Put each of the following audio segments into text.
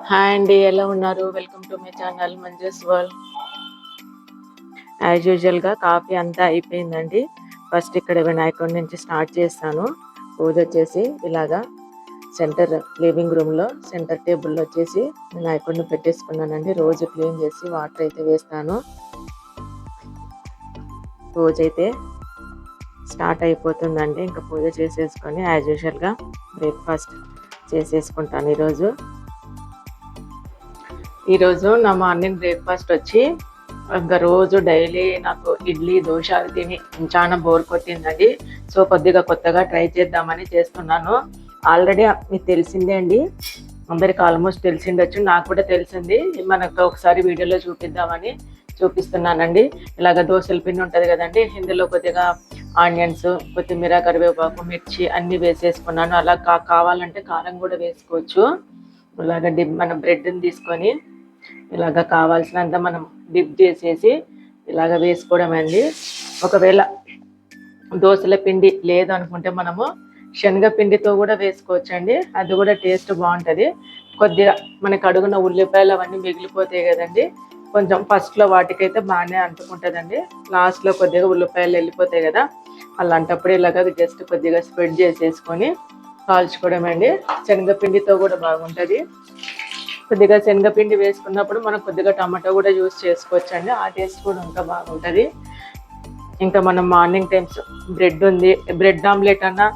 Hi అండి, ఎలా ఉన్నారు? Welcome to my channel Manju's world. As యూజువల్గా కాఫీ అంతా అయిపోయిందండి. ఫస్ట్ ఇక్కడ వినాయకుడి నుంచి స్టార్ట్ చేస్తాను. పూజ వచ్చేసి ఇలాగా సెంటర్ లివింగ్ రూమ్లో సెంటర్ టేబుల్లో వచ్చేసి వినాయకుడిని పెట్టేసుకున్నానండి. రోజు క్లీన్ చేసి వాటర్ అయితే వేస్తాను. పూజ అయితే స్టార్ట్ అయిపోతుందండి. ఇంకా పూజ చేసేసుకొని యాజ్ యూజువల్గా బ్రేక్ఫాస్ట్ చేసేసుకుంటాను. ఈరోజు నా మార్నింగ్ బ్రేక్ఫాస్ట్ వచ్చి ఇంకా రోజు డైలీ నాకు ఇడ్లీ దోశ తిని చాలా బోర్ కొట్టిందండి. సో కొద్దిగా కొత్తగా ట్రై చేద్దామని చేస్తున్నాను. ఆల్రెడీ మీకు తెలిసిందే అండి, అందరికి ఆల్మోస్ట్ తెలిసిండొచ్చు, నాకు కూడా తెలిసింది. మనకు ఒకసారి వీడియోలో చూపిద్దామని చూపిస్తున్నానండి. ఇలాగ దోశల పిండి ఉంటుంది కదండి, ఇందులో కొద్దిగా ఆనియన్స్, కొత్తిమీర, కరివేపాకు, మిర్చి అన్నీ వేసేసుకున్నాను. అలా కావాలంటే కారం కూడా వేసుకోవచ్చు. ఇలాగ మన బ్రెడ్ని తీసుకొని ఇలాగ కావాల్సినంత మనం డిప్ చేసేసి ఇలాగ వేసుకోవడం అండి. ఒకవేళ దోశల పిండి లేదు అనుకుంటే మనము శనగపిండితో కూడా వేసుకోవచ్చండి. అది కూడా టేస్ట్ బాగుంటుంది. కొద్దిగా మనకు అడుగున ఉల్లిపాయలు అవన్నీ మిగిలిపోతాయి కదండి, కొంచెం ఫస్ట్లో వాటికైతే బాగానే అంటుకుంటుందండి. లాస్ట్లో కొద్దిగా ఉల్లిపాయలు వెళ్ళిపోతాయి కదా, అలాంటప్పుడు ఇలాగ జస్ట్ కొద్దిగా స్ప్రెడ్ చేసేసుకొని కాల్చుకోవడం అండి. శనగపిండితో కూడా బాగుంటుంది. కొద్దిగా శనగపిండి వేసుకున్నప్పుడు మనం కొద్దిగా టమాటో కూడా యూస్ చేసుకోవచ్చండి, ఆ టేస్ట్ కూడా ఇంకా బాగుంటుంది. ఇంకా మనం మార్నింగ్ టైమ్స్ బ్రెడ్ ఉంది, బ్రెడ్ ఆమ్లెట్ అన్నా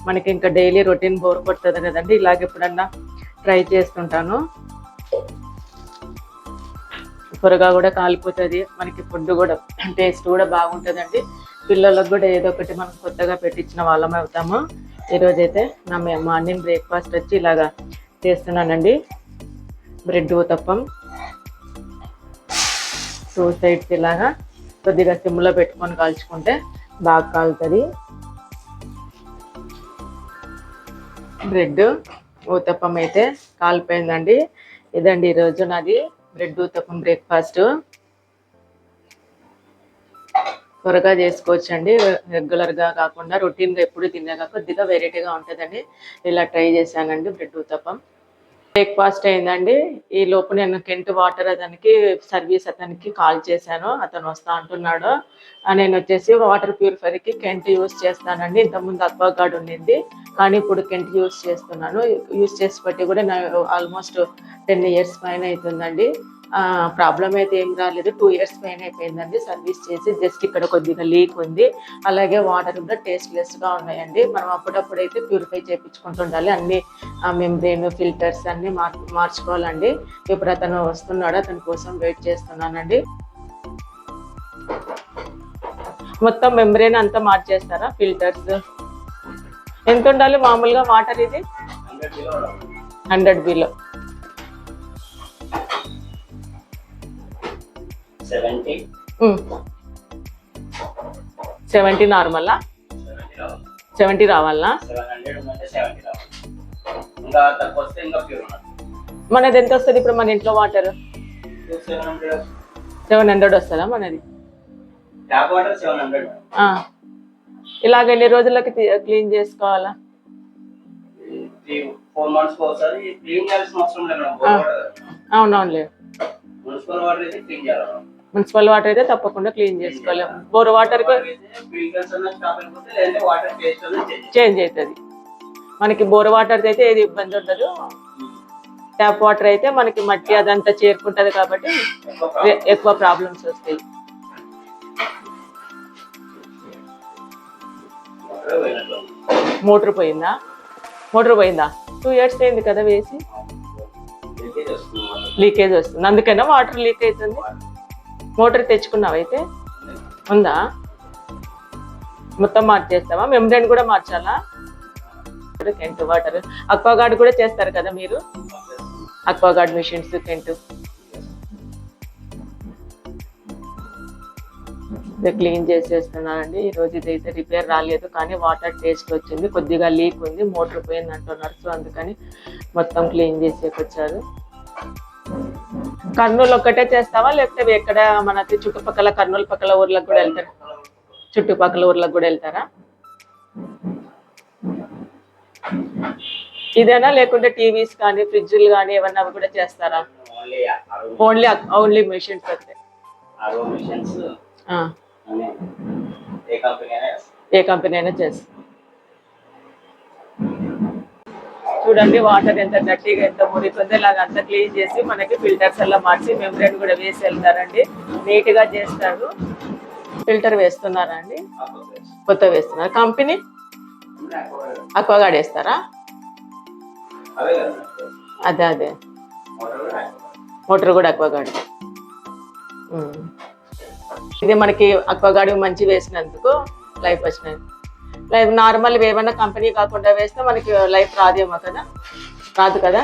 మనకి ఇంకా డైలీ రొటీన్ బోర్ కొడుతుంది కదండి, ఇలాగ ఎప్పుడన్నా ట్రై చేస్తుంటాను. త్వరగా కూడా కాలిపోతుంది, మనకి ఫుడ్ కూడా టేస్ట్ కూడా బాగుంటుందండి. పిల్లలకు కూడా ఏదో ఒకటి మనం కొత్తగా పెట్టించిన వాళ్ళం అవుతాము. ఈరోజైతే నా మార్నింగ్ బ్రేక్ఫాస్ట్ వచ్చి ఇలాగా చేస్తున్నానండి. బ్రెడ్ ఊతప్పం 2 సైడ్స్ ఇలాగా కొద్దిగా సిమ్లో పెట్టుకొని కాల్చుకుంటే బాగా కాలుతుంది. బ్రెడ్ ఊతప్పం అయితే కాలిపోయిందండి. ఇదండి ఈరోజు నాది బ్రెడ్ ఊతప్పం బ్రేక్ఫాస్ట్. త్వరగా చేసుకోవచ్చండి, రెగ్యులర్గా కాకుండా రొటీన్గా ఎప్పుడు తినేగా కొద్దిగా వెరైటీగా ఉంటుందండి. ఇలా ట్రై చేశానండి బ్రెడ్ ఊతప్పం. బ్రేక్ఫాస్ట్ అయిందండి. ఈ లోపు నేను కెంట్ వాటర్ అతనికి సర్వీస్ అతనికి కాల్ చేశాను, అతను వస్తా అంటున్నాడు. నేను వచ్చేసి వాటర్ ప్యూరిఫైర్కి కెంట్ యూస్ చేస్తానండి. ఇంతకుముందు అక్వాగార్డ్ ఉండింది, కానీ ఇప్పుడు కెంట్ యూస్ చేస్తున్నాను. యూస్ చేసి బట్టి కూడా నాకు ఆల్మోస్ట్ 10 years పైన అవుతుందండి. ప్రాబ్లం అయితే ఏం రాలేదు. 2 years పైన అయిపోయిందండి సర్వీస్ చేసి. జస్ట్ ఇక్కడ కొద్దిగా లీక్ ఉంది, అలాగే వాటర్ కూడా టేస్ట్లెస్గా ఉన్నాయండి. మనం అప్పుడప్పుడు అయితే ప్యూరిఫై చేయించుకుంటుండాలి. అన్ని మెంబ్రెయిన్ ఫిల్టర్స్ అన్నీ మార్చుకోవాలండి. ఇప్పుడు అతను వస్తున్నాడు, అతని కోసం వెయిట్ చేస్తున్నానండి. మొత్తం మెంబ్రెయిన్ అంతా మార్చేస్తారా? ఫిల్టర్స్ ఎంత ఉండాలి మామూలుగా వాటర్? ఇది 100 బిలో 70 నార్మల్ 70 రావాలా? మనది ఎంత వస్తుంది ఇప్పుడు మన ఇంట్లో వాటర్? 700 వస్తుందా మనది? ఇలాగ ఎన్ని రోజులకి క్లీన్ చేసుకోవాలా? అవునవునులే, మున్సిపల్ వాటర్ అయితే తప్పకుండా క్లీన్ చేసుకోవాలి. బోర్ వాటర్ చేంజ్ అవుతుంది. మనకి బోర్ వాటర్ అయితే ఏది ఇబ్బంది ఉండదు. ట్యాప్ వాటర్ అయితే మనకి మట్టి అదంతా చేరుకుంటుంది కాబట్టి ఎక్కువ ప్రాబ్లమ్స్ వస్తాయి. మోటార్ పోయిందా? 2 years అయింది కదా వేసి, లీకేజ్ వస్తుంది. అందుకైనా వాటర్ లీక్ అవుతుంది. మోటార్ తెచ్చుకున్నావు అయితే? ఉందా? మొత్తం మార్చేస్తావా? మెంబ్రెయిన్ కూడా మార్చాలా? కెంట్ వాటర్ అక్వాగార్డ్ కూడా చేస్తారు కదా మీరు? Aquaguard machines Kent clean చేసేస్తున్నానండి. ఈరోజు ఇదైతే రిపేర్ రాలేదు, కానీ వాటర్ టేస్ట్ వచ్చింది. కొద్దిగా లీక్ ఉంది, మోటార్ పోయింది అంటున్నారు. సో అందుకని మొత్తం క్లీన్ చేసేకొచ్చారు. కర్నూలు ఒక్కటే చేస్తావా, లేకపోతే ఎక్కడ మన చుట్టుపక్కల కర్నూలు పక్కల ఊర్లకు కూడా వెళ్తారా? చుట్టుపక్కల ఊర్లకు కూడా వెళ్తారా? ఇదేనా లేకుంటే టీవీస్ కానీ ఫ్రిడ్జ్లు కానీ ఏమన్నా అవి కూడా చేస్తారా? ఓన్లీ మెషిన్స్ అయితే ఏ కంపెనీ అయినా చేస్తారు. చూడండి వాటర్ ఎంత డర్టీగా ఎంత మురికొందో ఇలాగ అంతా క్లీన్ చేసి మనకి ఫిల్టర్స్ అలా మార్చి మెంబ్రేన్ కూడా వేసి వెళ్తారండి. నీట్గా చేస్తారు. ఫిల్టర్ వేస్తున్నారా అండి? కొత్త వేస్తున్నారు. కంపెనీ అక్వాగార్డ్ వేస్తారా? అదే మోటార్ కూడా అక్వాగార్డ్. ఇది మనకి అక్వాగార్డ్ మంచి వేసినందుకు లైఫ్ వచ్చినది. లైఫ్ నార్మల్ ఏమైనా కంపెనీ కాకుండా వేస్తే మనకి లైఫ్ రాదేమో కదా, రాదు కదా.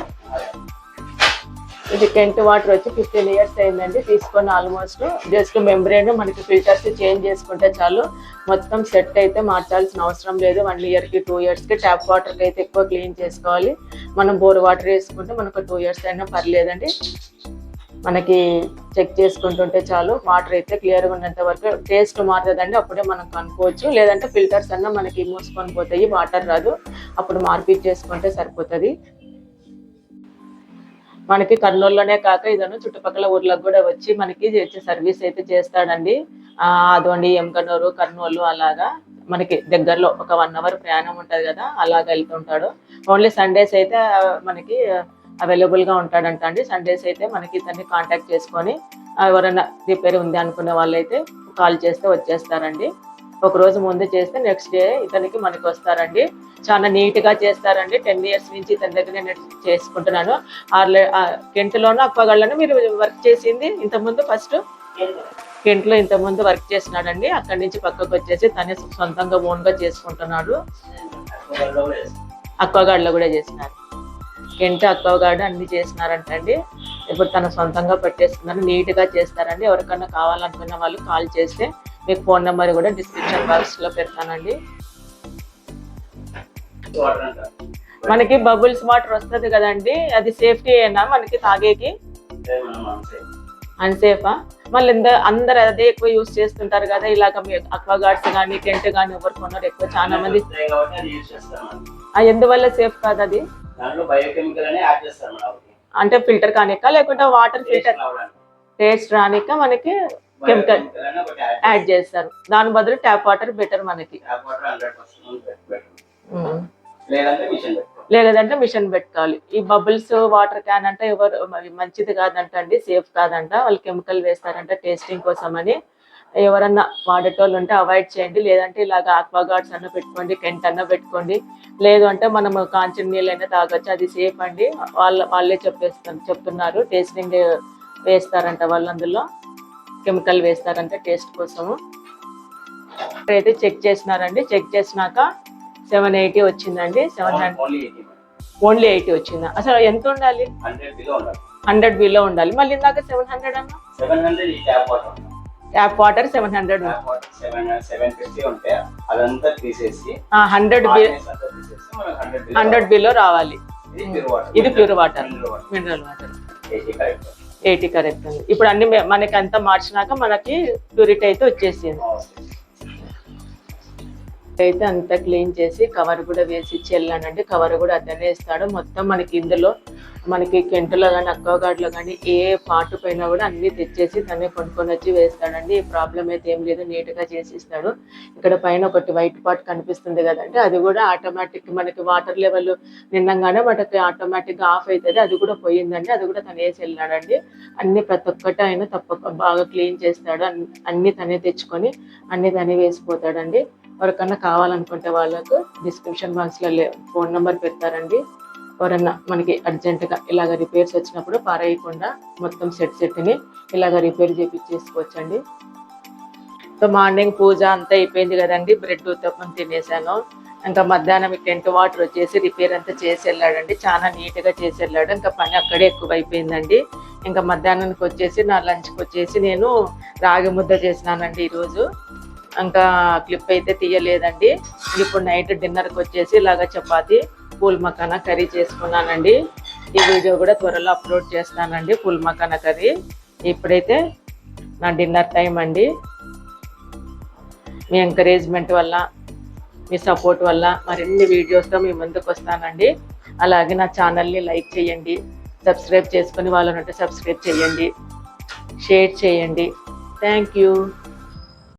ఇది కెంట్ వాటర్ వచ్చి 15 years అయిందండి తీసుకొని. ఆల్మోస్ట్ జస్ట్ మెంబ్రేన్ మనకి ఫిల్టర్స్ చేంజ్ చేసుకుంటే చాలు, మొత్తం సెట్ అయితే మార్చాల్సిన అవసరం లేదు. 1 yearకి 2 yearsకి ట్యాప్ వాటర్కి అయితే ఎక్కువ క్లీన్ చేసుకోవాలి. మనం బోర్ వాటర్ వేసుకుంటే మనకు 2 years అయినా పర్లేదండి. మనకి చెక్ చేసుకుంటుంటే చాలు. వాటర్ అయితే క్లియర్గా ఉన్నంత వరకు టేస్ట్ మారుతుందండి, అప్పుడే మనం కనుక్కోవచ్చు. లేదంటే ఫిల్టర్స్ అన్నా మనకి మూసుకొని పోతాయి, వాటర్ రాదు, అప్పుడు మార్పిచ్చేసుకుంటే సరిపోతుంది. మనకి కర్నూలులోనే కాక ఇదను చుట్టుపక్కల ఊర్లకు కూడా వచ్చి మనకి సర్వీస్ అయితే చేస్తాడండి. అదోండి ఎమ్గనూరు, కర్నూలు అలాగా మనకి దగ్గరలో ఒక 1 hour ప్రయాణం ఉంటుంది కదా, అలాగ వెళ్తుంటాడు. ఓన్లీ సండేస్ అయితే మనకి అవైలబుల్గా ఉంటాడంట అండి. సండేస్ అయితే మనకి ఇతన్ని కాంటాక్ట్ చేసుకొని ఎవరైనా రిపేర్ ఉంది అనుకునే వాళ్ళైతే కాల్ చేస్తే వచ్చేస్తారండి. ఒక రోజు ముందు చేస్తే నెక్స్ట్ డే ఇతనికి మనకి వస్తారండి. చాలా నీట్గా చేస్తారండి. 10 years నుంచి ఇతని దగ్గర నేను చేసుకుంటున్నాను. కెంట్లోనూ అక్వాగార్డ్లోనూ మీరు వర్క్ చేసింది ఇంతకుముందు? ఫస్ట్ కెంట్లో ఇంతకుముందు వర్క్ చేసినాడండి. అక్కడి నుంచి పక్కకు వచ్చేసి తనే సొంతంగా ఓన్గా చేసుకుంటున్నాడు. అక్వాగార్డ్లో కూడా చేసినారు. కెంట్ అక్వాగార్డ్ అన్ని చేసినారంటండి. ఇప్పుడు తను సొంతంగా పెట్టేస్తున్నారు. నీట్గా చేస్తారండి. ఎవరికైనా కావాలనుకున్న వాళ్ళు కాల్ చేస్తే మీకు ఫోన్ నెంబర్ కూడా డిస్క్రిప్షన్ బాక్స్లో పెడతానండి. మనకి బబుల్స్ వాటర్ వస్తుంది కదండి, అది సేఫ్టీ అయినా మనకి తాగేకి? అన్సేఫా? మళ్ళీ అందరు అదే ఎక్కువ యూజ్ చేస్తుంటారు కదా, ఇలాగ అక్వాగార్డ్స్ కానీ కెంట్ కానీ ఎవరు కొన్నారు ఎక్కువ చాలా మంది. ఎందువల్ల సేఫ్ కాదు అది? అంటే ఫిల్టర్ కానిక లేకుంటే వాటర్ ఫిల్టర్ టేస్ట్ రానిక మనకి కెమికల్ యాడ్ చేస్తారు. దాని బదులు ట్యాప్ వాటర్ బెటర్ మనకి. లేదంటే మిషన్ పెట్టుకోవాలి. ఈ బబుల్స్ వాటర్ క్యాన్ అంటే ఎవరు మంచిది కాదంట అండి, సేఫ్ కాదంట. వాళ్ళు కెమికల్ వేస్తారంట టేస్టింగ్ కోసం అని. ఎవరన్నా వాడేటోళ్ళు ఉంటే అవాయిడ్ చేయండి. లేదంటే ఇలాగ అక్వాగార్డ్స్ అన్న పెట్టుకోండి, కెంట్ అన్న పెట్టుకోండి. లేదు అంటే మనం కాంచిన నీళ్ళైనా తాగొచ్చు, అది సేఫ్ అండి. వాళ్ళే చెప్తున్నారు. టేస్టింగ్ వేస్తారంట వాళ్ళు, అందులో కెమికల్ వేస్తారంట టేస్ట్ కోసము. అయితే చెక్ చేసినారండి. చెక్ చేసినాక 780 వచ్చిందండి. 700 ఓన్లీ 80 వచ్చిందా? అసలు ఎంత ఉండాలి? 100 బిలో ఉండాలి. మళ్ళీ ఇందాక 700 అన్నా? ట్యాప్ వాటర్ 700 100 బిలో రావాలి. ఇది pure water, mineral water 80 correct అండి. ఇప్పుడు అన్ని మనకి అంతా మార్చినాక మనకి ప్యూరిటీ అయితే వచ్చేసింది. అయితే అంతా క్లీన్ చేసి కవర్ కూడా వేసి ఇచ్చి వెళ్ళానండి. కవర్ కూడా అతనే ఇస్తాడు. మొత్తం మనకి ఇందులో మనకి కెంటులో కానీ అక్వాగార్డ్లో కానీ ఏ పార్ట్ పైన కూడా అన్ని తెచ్చేసి తనే కొనుక్కొని వచ్చి వేస్తాడండి. ఈ ప్రాబ్లం అయితే ఏం లేదు, నీట్గా చేసి ఇస్తాడు. ఇక్కడ పైన ఒకటి వైట్ పార్ట్ కనిపిస్తుంది కదండి, అది కూడా ఆటోమేటిక్ మనకి వాటర్ లెవెల్ నిండంగానే మనకి ఆటోమేటిక్గా ఆఫ్ అవుతుంది. అది కూడా పోయిందండి, అది కూడా తను వేసి వెళ్ళాడండి. అన్ని ప్రతి ఒక్కటి ఆయన తప్పక బాగా క్లీన్ చేస్తాడు. అన్ని తనే తెచ్చుకొని అన్ని తనే వేసిపోతాడండి. ఎవరికన్నా కావాలనుకుంటే వాళ్ళకు డిస్క్రిప్షన్ బాక్స్లో ఫోన్ నెంబర్ పెడతారండి. ఎవరన్నా మనకి అర్జెంటుగా ఇలాగ రిపేర్స్ వచ్చినప్పుడు పారేయకుండా మొత్తం సెట్ని ఇలాగ రిపేర్ చేయించేసుకోవచ్చండి. సో మార్నింగ్ పూజ అంతా అయిపోయింది కదండి. బ్రెడ్ ఉత్తప్పం తినేసాను. ఇంకా మధ్యాహ్నం కెంట్ వాటర్ వచ్చేసి రిపేర్ అంతా చేసి వెళ్ళాడండి. చాలా నీట్గా చేసి వెళ్ళాడు. ఇంకా పని అక్కడే ఎక్కువ అయిపోయిందండి. ఇంకా మధ్యాహ్నానికి వచ్చేసి నా లంచ్కి వచ్చేసి నేను రాగి ముద్ద చేసినానండి ఈరోజు. ఇంకా క్లిప్ అయితే తీయలేదండి. ఇప్పుడు నైట్ డిన్నర్కి వచ్చేసి ఇలాగ చపాతి పూల్ మకానా కర్రీ చేసుకున్నానండి. ఈ వీడియో కూడా త్వరలో అప్లోడ్ చేస్తానండి, పూల్ మకానా కర్రీ. ఇప్పుడైతే నా డిన్నర్ టైం అండి. మీ ఎంకరేజ్మెంట్ వల్ల, మీ సపోర్ట్ వల్ల మరిన్ని వీడియోస్తో మీ ముందుకు వస్తానండి. అలాగే నా ఛానల్ని లైక్ చేయండి, సబ్స్క్రైబ్ చేసుకొని వాళ్ళనంటే సబ్స్క్రైబ్ చేయండి, షేర్ చేయండి. Thank you.